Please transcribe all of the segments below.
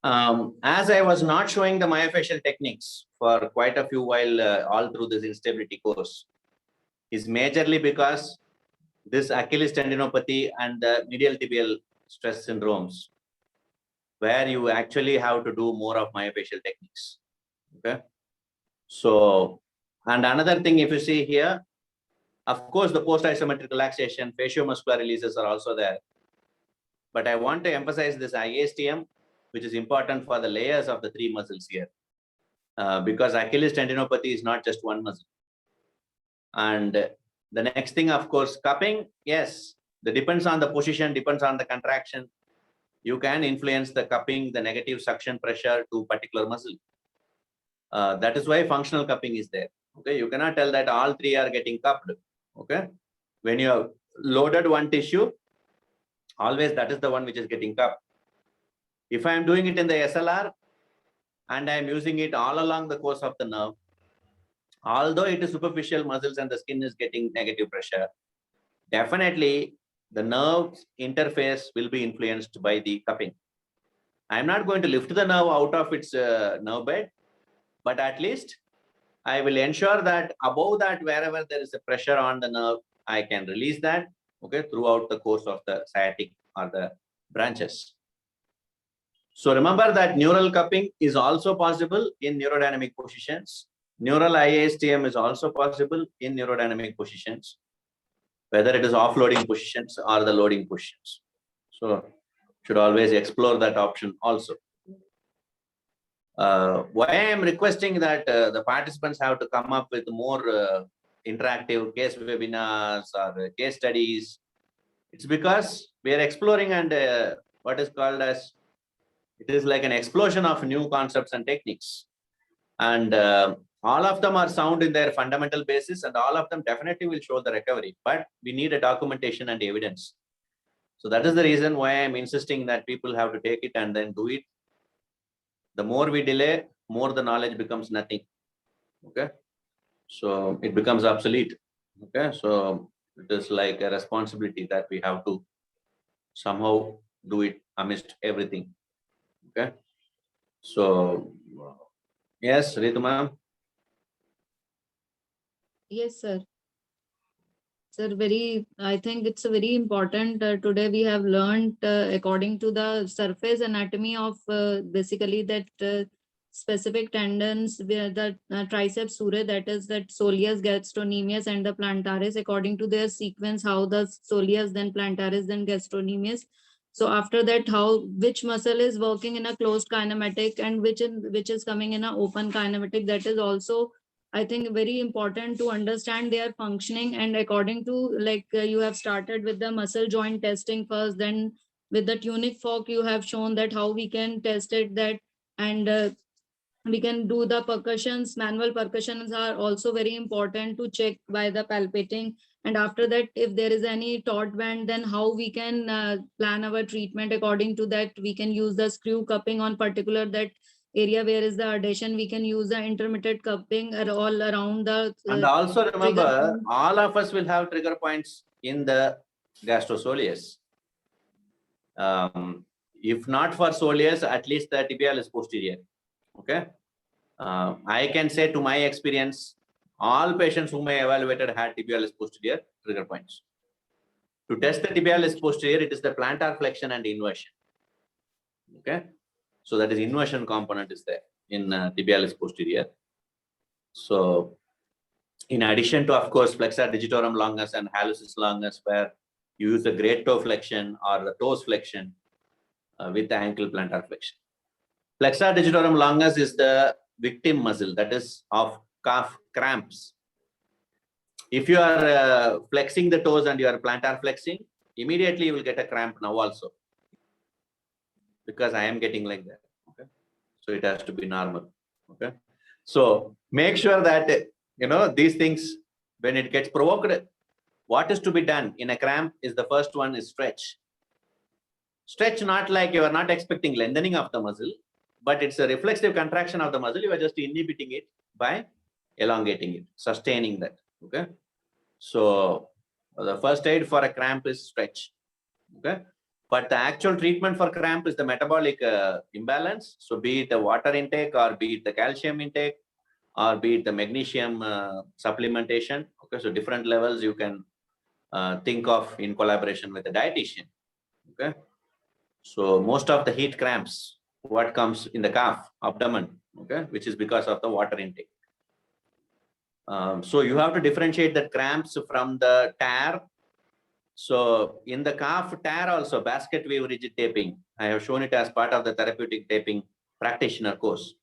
As I was not showing the myofascial techniques for quite a few while all through this instability course, is majorly because this Achilles tendinopathy and the medial tibial stress syndromes, where you actually have to do more of myofascial techniques. Okay. So, and another thing, if you see here, of course, the post-isometric relaxation, fasciomuscular releases are also there. But I want to emphasize this IASTM, which is important for the layers of the three muscles here. Because Achilles tendinopathy is not just one muscle. And the next thing, of course, cupping, yes, that depends on the position, depends on the contraction. You can influence the cupping, the negative suction pressure to particular muscle. That is why functional cupping is there. Okay, you cannot tell that all three are getting cupped. Okay, when you have loaded one tissue, always that is the one which is getting cupped. If I am doing it in the SLR and I am using it all along the course of the nerve, although it is superficial muscles and the skin is getting negative pressure, definitely the nerve interface will be influenced by the cupping. I am not going to lift the nerve out of its nerve bed, but at least I will ensure that above that, wherever there is a pressure on the nerve, I can release that, okay, throughout the course of the sciatic or the branches. So remember that neural cupping is also possible in neurodynamic positions. Neural IASTM is also possible in neurodynamic positions, whether it is offloading positions or the loading positions. So should always explore that option also. Why I am requesting that the participants have to come up with more interactive case webinars or case studies. It's because we are exploring and what is called as, it is like an explosion of new concepts and techniques. And all of them are sound in their fundamental basis, and all of them definitely will show the recovery, but we need a documentation and evidence. So that is the reason why I'm insisting that people have to take it and then do it. The more we delay, more the knowledge becomes nothing. Okay. So it becomes obsolete. Okay. So it is like a responsibility that we have to somehow do it amidst everything. Okay. So yes, Ritu ma'am. Yes, sir. Sir, I think it's very important. Today we have learned according to the surface anatomy of basically that specific tendons, where the triceps surae, that is that soleus, gastrocnemius, and the plantaris, according to their sequence, how the soleus, then plantaris, then gastrocnemius. So after that, which muscle is working in a closed kinematic and which is coming in an open kinematic, that is also, I think, very important to understand their functioning. And according to, like you have started with the muscle joint testing first, then with the tunic fork you have shown that how we can test it, that, and we can do the percussions. Manual percussions are also very important to check by the palpating. And after that, if there is any taut band, then how we can plan our treatment. According to that, we can use the screw cupping on particular that area where is the adhesion. We can use the intermittent cupping all around the and also remember, all of us will have trigger points in the gastrosoleus. If not for soleus, at least the tibialis posterior. Okay. I can say to my experience, all patients whom I evaluated had tibialis posterior trigger points. To test the tibialis posterior, it is the plantar flexion and inversion. Okay. So that is inversion component is there in tibialis posterior. So in addition to, of course, flexor digitorum longus and hallucis longus, where you use the great toe flexion or the toes flexion with the ankle plantar flexion. Flexor digitorum longus is the victim muscle, that is of calf cramps. If you are flexing the toes and you are plantar flexing, immediately you will get a cramp now also, because I am getting like that. Okay, so it has to be normal. Okay, so make sure that these things, when it gets provoked, what is to be done in a cramp is the first one is stretch. Stretch, not like you are not expecting lengthening of the muscle, but it's a reflexive contraction of the muscle. You are just inhibiting it by elongating it, sustaining that. Okay. So the first aid for a cramp is stretch. Okay. But the actual treatment for cramp is the metabolic imbalance. So be it the water intake or be it the calcium intake or be it the magnesium supplementation. Okay, so different levels you can think of in collaboration with the dietitian. Okay, so most of the heat cramps, what comes in the calf, abdomen, okay, which is because of the water intake. So you have to differentiate the cramps from the tear. So in the calf tear also, basket weave rigid taping, I have shown it as part of the therapeutic taping practitioner course.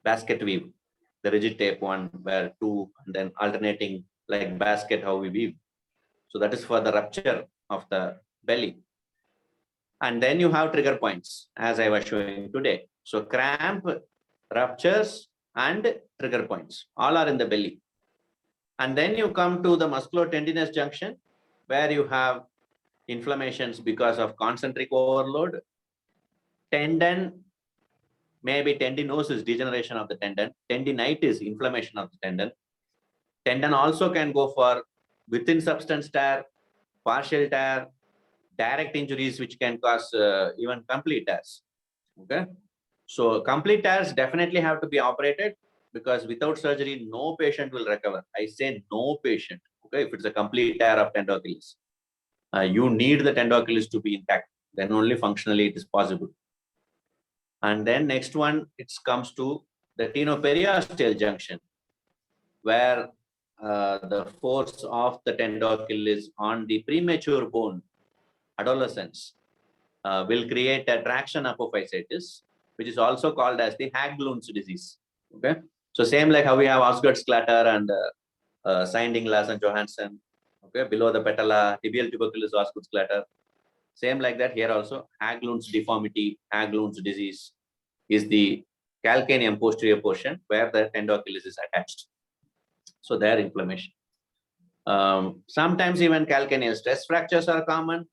Basket weave, the rigid tape one, where two and then alternating like basket how we weave. So that is for the rupture of the belly. And then you have trigger points as I was showing today. So cramp, ruptures and trigger points all are in the belly. And then you come to the musculotendinous junction where you have inflammations because of concentric overload, tendon, maybe tendinosis, degeneration of the tendon, tendinitis, inflammation of the tendon. Tendon also can go for within substance tear, partial tear, direct injuries, which can cause even complete tears. Okay. So complete tears definitely have to be operated because without surgery, no patient will recover. I say no patient. Okay. If it's a complete tear of tendo Achilles, you need the tendo Achilles to be intact. Then only functionally it is possible. And then next one, it comes to the tenoperiosteal junction, where the force of the tendo Achilles on the premature bone, adolescents, will create a traction apophysitis, which is also called as the Haglund's disease. Okay, so same like how we have Osgood's clatter and Sinding-Larsen-Johansson. Okay, below the patella, tibial tuberculosis, Osgood's clatter. Same like that here also, Haglund's deformity, Haglund's disease is the calcaneum posterior portion where the tendo Achilles is attached. So their inflammation. Sometimes even calcaneal stress fractures are common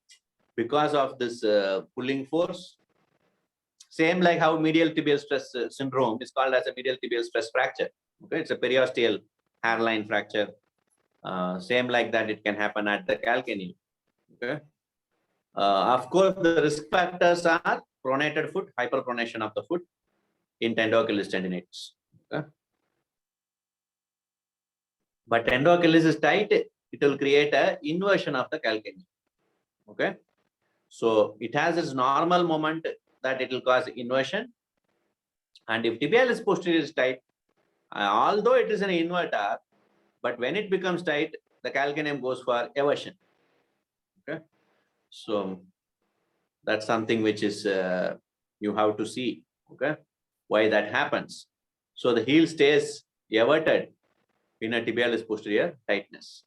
because of this pulling force. Same like how medial tibial stress syndrome is called as a medial tibial stress fracture. Okay, it's a periosteal hairline fracture. Same like that, it can happen at the calcaneum. Okay. Of course, the risk factors are pronated foot, hyperpronation of the foot in tendo Achilles tendinitis. Okay. But tendo Achilles is tight, it will create an inversion of the calcaneum. Okay. So it has its normal moment that it will cause inversion. And if tibialis posterior is tight, although it is an inverter, but when it becomes tight, the calcaneum goes for eversion. Okay. So that's something which is you have to see. Okay, why that happens. So the heel stays everted in a tibialis posterior tightness,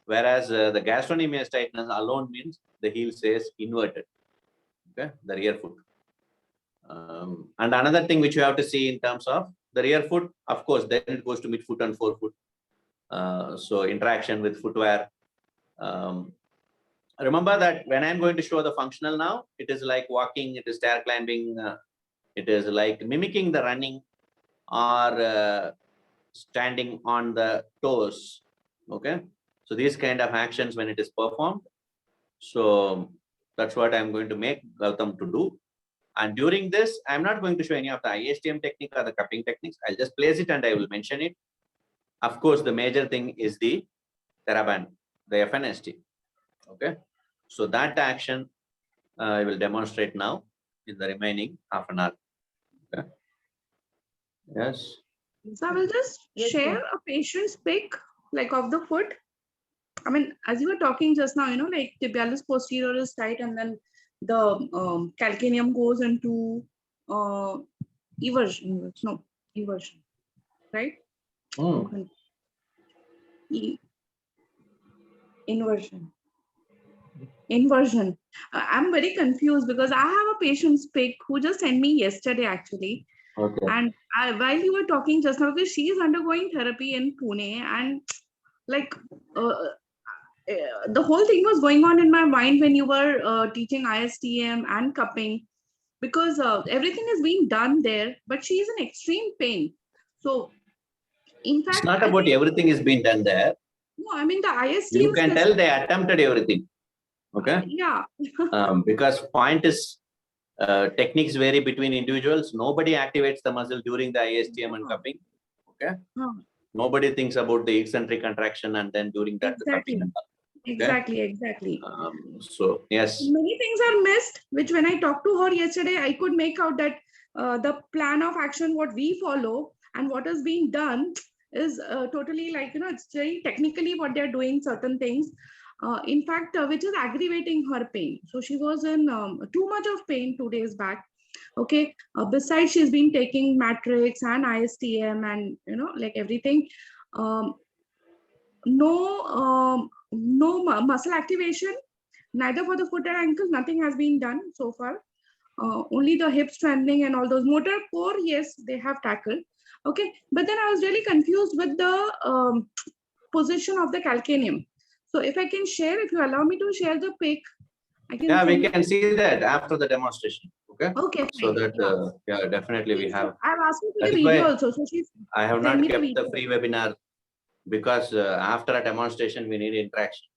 whereas the gastrocnemius tightness alone means the heel stays inverted. Okay, the rear foot. And another thing which you have to see in terms of the rear foot, of course, then it goes to midfoot and forefoot. So interaction with footwear. Remember that when I'm going to show the functional now, it is like walking, it is stair climbing, it is like mimicking the running or standing on the toes. Okay, so these kind of actions when it is performed. So that's what I'm going to make Gautam to do. And during this, I'm not going to show any of the ISTM technique or the cupping techniques. I'll just place it and I will mention it. Of course, the major thing is the TheraBand, the FNST. Okay, so that action I will demonstrate now in the remaining half an hour. Okay. Yes. So I will just Yes, share ma'am. a patient's pic, like of the foot. I mean, as you were talking just now, like tibialis posterior is tight, and then the calcaneum goes into eversion. No, eversion, right? Inversion. Inversion. I'm very confused because I have a patient's pic who just sent me yesterday, actually. Okay. And while you were talking just now, because she is undergoing therapy in Pune, and like the whole thing was going on in my mind when you were teaching ISTM and cupping, because everything is being done there, but she is in extreme pain. So, in fact, It's not I about think- everything is being done there. No, I mean the ISTM. You can tell they attempted everything. Okay. Yeah. Because point is, techniques vary between individuals. Nobody activates the muscle during the ISTM and Yeah. cupping. Okay. Huh. Nobody thinks about the eccentric contraction and then during that the cupping. Exactly. And all. Exactly. So yes, Many things are missed, which when I talked to her yesterday, I could make out that the plan of action, what we follow and what is being done is totally like, it's very technically what they're doing certain things. In fact, which is aggravating her pain. So she was in too much of pain 2 days back. Okay. Besides, she's been taking matrix and ISTM and, like everything. No muscle activation, neither for the foot and ankle, nothing has been done so far. Only the hip strengthening and all those motor core, yes, they have tackled. Okay, but then I was really confused with the position of the calcaneum. So if I can share, if you allow me to share the pic, I can. yeah, we send- can see that after the demonstration. Okay. Okay. So fine. that Yeah. definitely we have. I've asked her for That the is why video also, so she's I have send not me the kept the video. free webinar because after a demonstration we need interaction.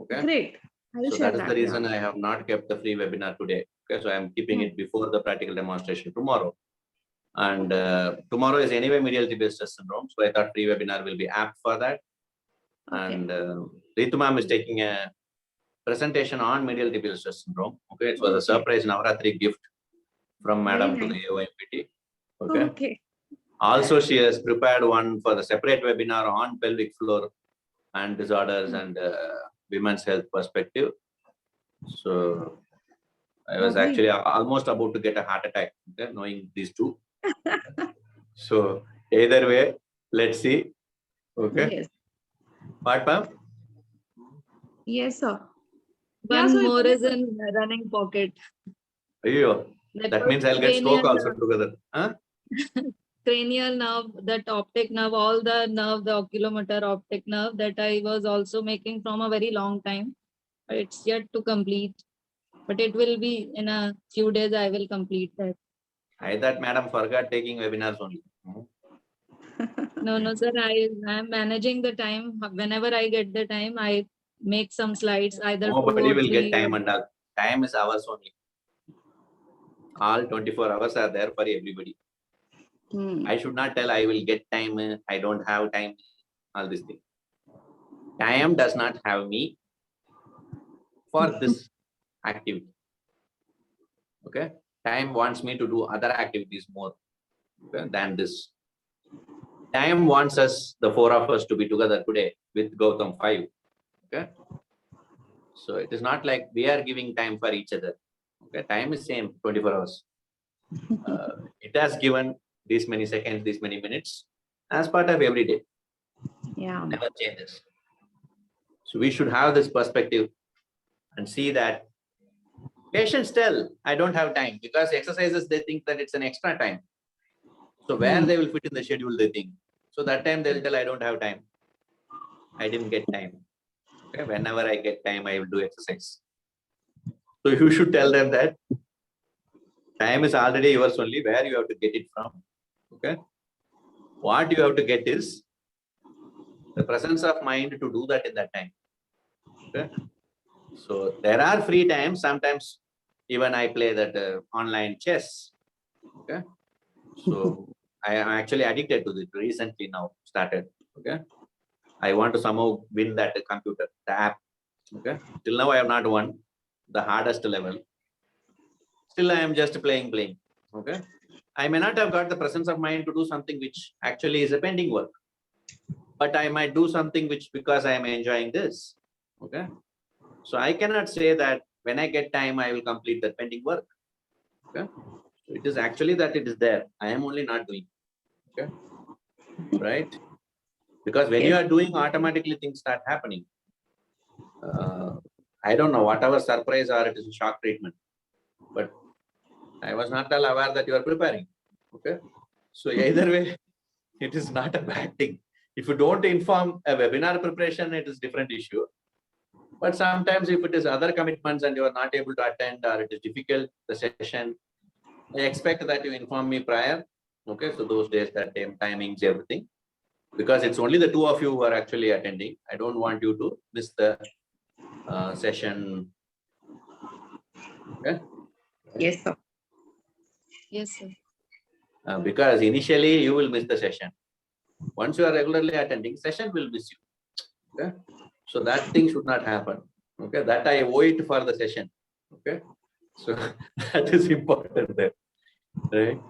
Okay. Great. I will So share that is the that. reason Yeah. I have not kept the free webinar today. Okay. So I am keeping it before the practical demonstration tomorrow. And tomorrow is anyway medial tibial stress syndrome. So I thought free webinar will be apt for that. Okay. And Ritu ma'am is taking a presentation on medial tibial stress syndrome. Okay. It was a Okay. surprise Navratri gift from Very madam to nice. the AOMPT. Okay. Okay. Also, she has prepared one for the separate webinar on pelvic floor and disorders and women's health perspective. So I was Lovely. actually almost about to get a heart attack, okay, knowing these two. So either way, let's see. Okay. Yes. What, ma'am? Yes, sir. Yeah, One so more is in running pocket. Ayyo, that was means I'll get stroke cranial also together. Huh? cranial nerve, that optic nerve, all the nerve, the oculomotor optic nerve that I was also making from a very long time. It's yet to complete, but it will be in a few days. I will complete that. I thought madam forgot taking webinars only. No, sir. I am managing the time. Whenever I get the time, I make some slides, either 2 Nobody or will 3. get time and all. Time is ours only. All 24 hours are there for everybody. I should not tell I will get time, I don't have time, all this thing. Time does not have me for this activity. Okay. Time wants me to do other activities more than this. Time wants us, the 4 of us, to be together today with Gautam 5. Okay. So it is not like we are giving time for each other. Okay. Time is same 24 hours. It has given these many seconds, these many minutes as part of every day. Yeah. Never changes. So we should have this perspective and see that patients tell, I don't have time, because exercises, they think that it's an extra time. So where they will fit in the schedule, they think. So that time they'll tell, I don't have time. I didn't get time. Okay. Whenever I get time, I will do exercise. So you should tell them that time is already yours only, where you have to get it from. Okay. What you have to get is the presence of mind to do that in that time. Okay. So there are free times. Sometimes even I play that online chess. Okay. So I am actually addicted to it recently now started. Okay. I want to somehow win that computer, the app. Okay. Till now I have not won the hardest level. Still I am just playing. Okay. I may not have got the presence of mind to do something which actually is a pending work, but I might do something which because I am enjoying this. Okay. So I cannot say that when I get time, I will complete the pending work. Okay. So it is actually that it is there. I am only not doing. Okay. Right. Because when you are doing, automatically things start happening. I don't know, whatever surprise or it is a shock treatment, but I was not all aware that you are preparing. Okay. So either way, it is not a bad thing. If you don't inform a webinar preparation, it is different issue. But sometimes if it is other commitments and you are not able to attend or it is difficult, the session, I expect that you inform me prior. Okay. So those days, that time, timings, everything. Because it's only the 2 of you who are actually attending. I don't want you to miss the session, Yes, sir. Yes, sir. Because initially you will miss the session. Once you are regularly attending, session will miss you. Okay, so that thing should not happen. Okay, that I owe it for the session. Okay, so that is important there, right?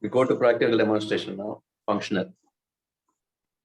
We go to practical demonstration now, functional.